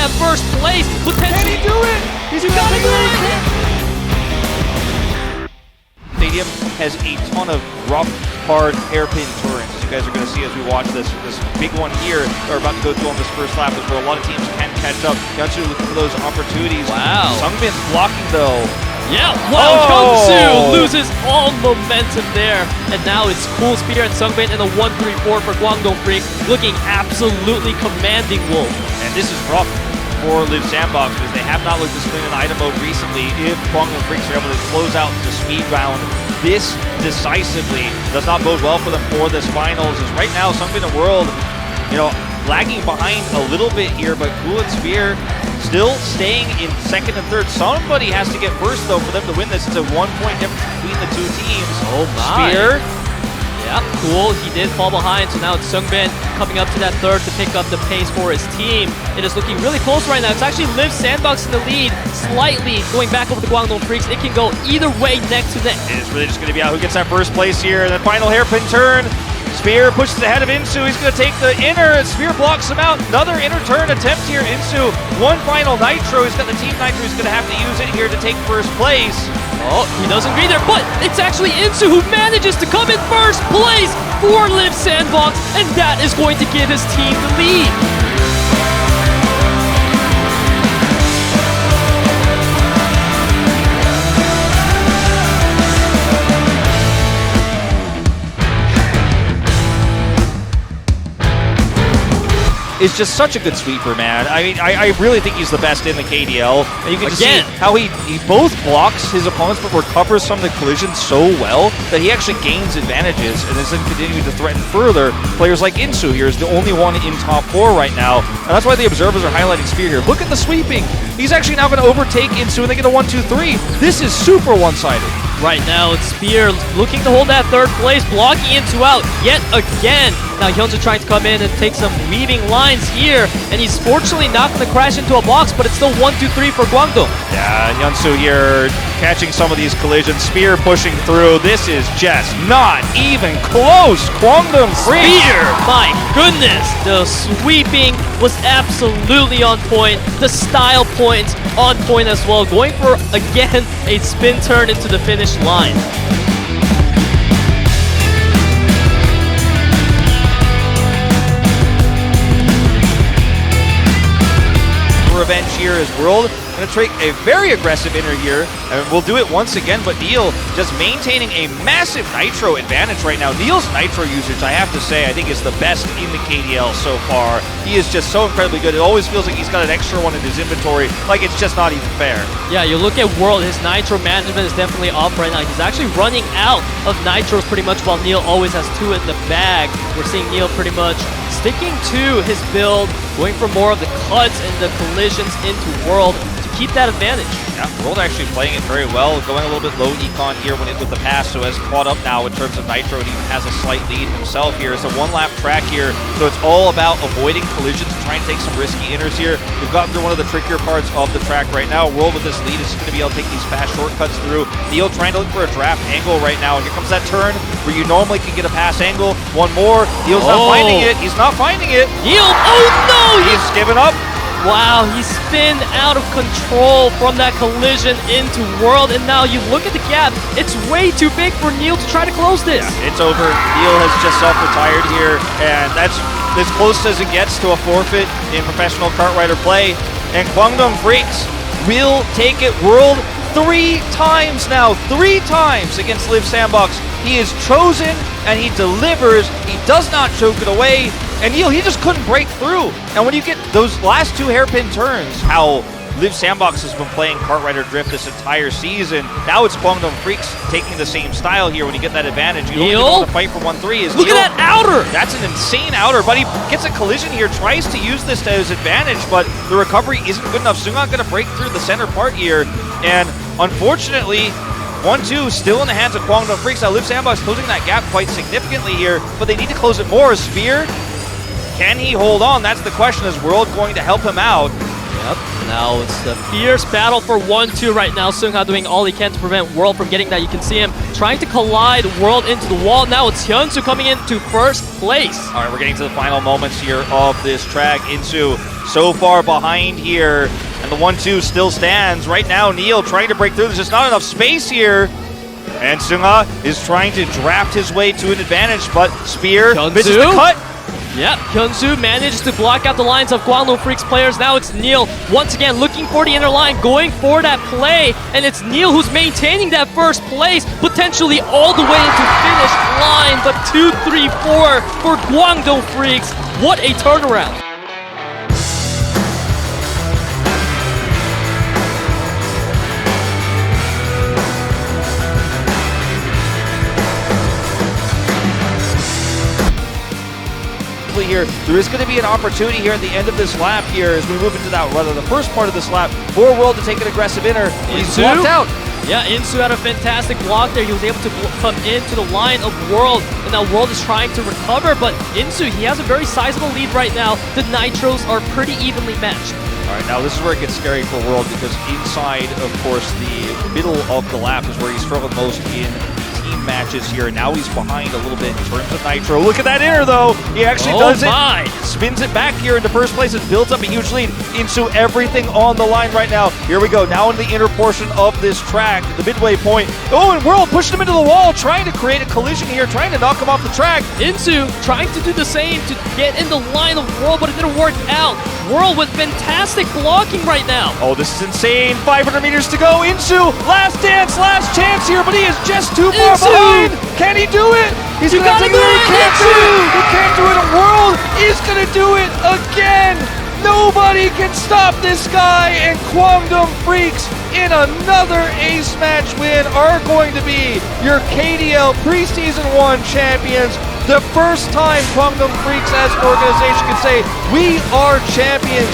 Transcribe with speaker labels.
Speaker 1: that first place. Potentially.
Speaker 2: Can he do it?
Speaker 1: He's gotta do it.
Speaker 3: Stadium has a ton of rough, hard hairpin turns, as you guys are going to see as we watch this big one here we're about to go through on this first lap, is where a lot of teams can catch up. Hyunsu looking for those opportunities.
Speaker 1: Wow.
Speaker 3: Sungbin's blocking though.
Speaker 1: Yeah, wow, Hyunsu loses all momentum there. And now it's Cool Spear and Sungbin in the 1-3-4 for Kwangdong Freaks, looking absolutely commanding Wolf.
Speaker 3: And this is rough for Live Sandbox because they have not looked this clean in item mode recently. If Kwangdong Freaks are able to close out the speed round this decisively, does not bode well for them for this finals. As right now, Sungbin and World, lagging behind a little bit here, but Cool and Spear still staying in second and third. Somebody has to get first though for them to win this. It's a 1-point difference between the two teams.
Speaker 1: Oh my.
Speaker 3: Spear.
Speaker 1: Yeah, Cool. He did fall behind, so now it's Sungbin coming up to that third to pick up the pace for his team. It is looking really close right now. It's actually Liv Sandbox in the lead, slightly going back over the Kwangdong Freaks. It can go either way neck to neck.
Speaker 3: And it's really just going to be out who gets that first place here. And then final hairpin turn. Spear pushes ahead of Insu. He's going to take the inner. Spear blocks him out. Another inner turn attempt here. Insu, one final Nitro. He's got the Team Nitro. He's going to have to use it here to take first place.
Speaker 1: Oh, he doesn't agree there, but it's actually Insu who manages to come in first place for Liv Sandbox, and that is going to give his team the lead.
Speaker 3: Is just such a good sweeper, man. I mean, I really think he's the best in the KDL. And you can just see how he both blocks his opponents but recovers some of the collisions so well that he actually gains advantages and is then continuing to threaten further. Players like Insu here is the only one in top 4 right now. And that's why the observers are highlighting Spear here. Look at the sweeping. He's actually now going to overtake Insu and they get a 1-2-3. This is super one-sided.
Speaker 1: Right now, it's Spear looking to hold that third place, blocking Insu out yet again. Now Hyunsu trying to come in and take some weaving lines here, and he's fortunately not going to crash into a box, but it's still 1-2-3 for Kwangdong.
Speaker 3: Yeah, Hyunsu here catching some of these collisions. Spear pushing through. This is just not even close. Kwangdong Freaks.
Speaker 1: Spear, my goodness, the sweeping was absolutely on point. The style points on point as well. Going for, again, a spin turn into the finish line.
Speaker 3: Revenge here as World going to take a very aggressive inner here, and we'll do it once again, but Neil just maintaining a massive Nitro advantage right now. Neil's Nitro usage, I have to say, I think is the best in the KDL so far. He is just so incredibly good. It always feels like he's got an extra one in his inventory, like it's just not even fair.
Speaker 1: Yeah, you look at World, his Nitro management is definitely off right now. He's actually running out of Nitros pretty much, while Neil always has 2 in the bag. We're seeing Neil pretty much sticking to his build, going for more of the cuts and the collisions into World to keep that advantage.
Speaker 3: Yeah, World actually playing it very well, going a little bit low econ here when it with the pass, so has caught up now in terms of Nitro and even has a slight lead himself here. It's a 1-lap track here, so it's all about avoiding collisions and trying to take some risky inners here. We've gotten through one of the trickier parts of the track right now. World with this lead is just going to be able to take these fast shortcuts through. Neil trying to look for a draft angle right now, and here comes that turn where you normally can get a pass angle. One more. Neil's not finding it. He's not finding it.
Speaker 1: Neil, oh no!
Speaker 3: He's given up.
Speaker 1: Wow, he spinned out of control from that collision into World, and now you look at the gap, it's way too big for Neil to try to close this.
Speaker 3: Yeah, it's over. Neil has just self-retired here, and that's as close as it gets to a forfeit in professional kart rider play. And Kwangdong Freaks will take it. World 3 times now, 3 times against Liv Sandbox. He is chosen and he delivers. He does not choke it away. And Neil, he just couldn't break through. And when you get those last 2 hairpin turns, how Liv Sandbox has been playing Kart Rider Drift this entire season. Now it's Kwangdong Freaks taking the same style here when you get that advantage. You don't even want to fight for 1-3.
Speaker 1: Look at that outer!
Speaker 3: That's an insane outer, but he gets a collision here, tries to use this to his advantage, but the recovery isn't good enough. Sungan going to break through the center part here, and unfortunately, 1-2 still in the hands of Kwangdong Freaks. Now Liv Sandbox closing that gap quite significantly here, but they need to close it more. Spear, can he hold on? That's the question. Is World going to help him out?
Speaker 1: Yep, now it's the fierce battle for 1-2 right now. Sungha doing all he can to prevent World from getting that. You can see him trying to collide World into the wall. Now it's Hyunsu coming into first place.
Speaker 3: All right, we're getting to the final moments here of this track. Insu so far behind here. And the 1-2 still stands. Right now, Neil trying to break through. There's just not enough space here. And Sunga is trying to draft his way to an advantage, but Spear misses the cut.
Speaker 1: Yep, Hyunsu manages to block out the lines of Kwangdong Freaks players. Now it's Neil once again looking for the inner line, going for that play. And it's Neil who's maintaining that first place, potentially all the way into finish line. But 2-3-4 for Kwangdong Freaks. What a turnaround.
Speaker 3: Here, there is going to be an opportunity here at the end of this lap here as we move into that, rather the first part of this lap, for World to take an aggressive inner. He's blocked out.
Speaker 1: Yeah, Insu had a fantastic block there. He was able to come into the line of World, and now World is trying to recover, but Insu, he has a very sizable lead right now. The Nitros are pretty evenly matched.
Speaker 3: All right, now this is where it gets scary for World, because inside, of course, the middle of the lap is where he's struggled most in team matches here. Now he's behind a little bit in terms of Nitro. Look at that inner, though. He actually does it. Spins it back here into first place and builds up a huge lead into everything on the line right now. Here we go. Now in the inner portion of this track, the midway point. Oh, and World pushed him into the wall, trying to create a collision here, trying to knock him off the track.
Speaker 1: Insu trying to do the same to get in the line of World, but it didn't work out. World with fantastic blocking right now.
Speaker 3: Oh, this is insane. 500 meters to go. Insu, last dance, last chance here, but he is just too far behind. Can he do it? He's
Speaker 1: you gotta do it.
Speaker 3: He can't do it. World is gonna do it again. Nobody can stop this guy, and Kwangdong Freaks in another ace match win are going to be your KDL Preseason 1 champions. The first time Kwangdong Freaks as an organization can say, we are champions.